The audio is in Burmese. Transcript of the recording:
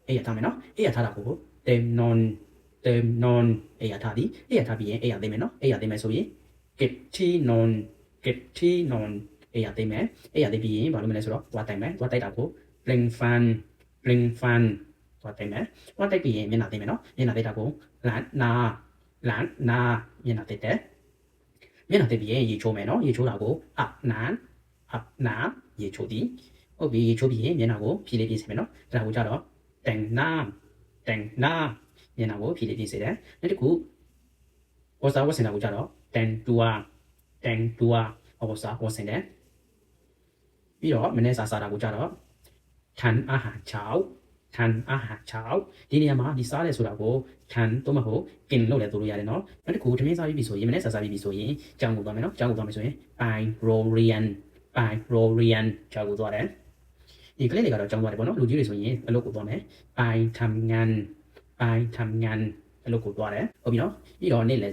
A ထားမယ်နော် A ထားတာကိုtem non A ထားသည် A ထားပြီးရင် A သိမယ်နော် A သိမယ်ဆိုရင် get ti non A သိမယ် A သိပြီးရင်ဘာလို့မလဲဆိုတော့သွားတိုက်မယ်သွားတိုက်တာကို bling fanသွားတိုက်မယ်သွားတိုက်ပြီးရင်မျက်နှာသိမယ်နော်မျက်နှာသိတာကိုလန်နာမျက်နှာသိတယ်မျက်နှာသိပြီးရင်ရေချိုးမယ်နော်ရေချိုးတာကိုup နာရေချိုးသည်ဟုတ်ပြီရေချိုးပြီးရင်မျက်နှာကိုဖြည့်လေးပြေးစေမယ်နော်ဒါကိုကြတော့တန်နာမျက်နှာကိုဖြည့်လေးပြေးစေတယ်နောက်တစ်ခုဝါစာဝတ်စင်တာကိုကြတော့တန်တူဝါစာဝတ်စင်တယ်ပြီးတော့မနေ့စာတာကိုကြတော့ထန်အာဟာချောက်ဒီနေရာမှာဒီစားတယ်ဆိုတာကိုထန်တော့မဟုတ်ကင်လို့လည်းဆိုလို့ရတယ်နော်နောက်တစ်ခုထမင်းစားပြီးပြီဆိုရင်မနေ့စာပြီးပြီဆိုရင်ကြောင်ကိုသွားမယ်နော်ကြောင်ကိုသွားမယ်ဆိုရင် by Rorian ကြောင်ကိုသွားတယ်ဒီကလေးတွေကတော့ကြောင်သွားတယ်ပေါ့နော်လူကြီးတွေဆိုရင်အလုပ်ကိုသွားမယ် by ทำงานအလုပ်ကိုသွားတယ်ဟုတ်ပြီနော်ပြီးတော့နေ့လည်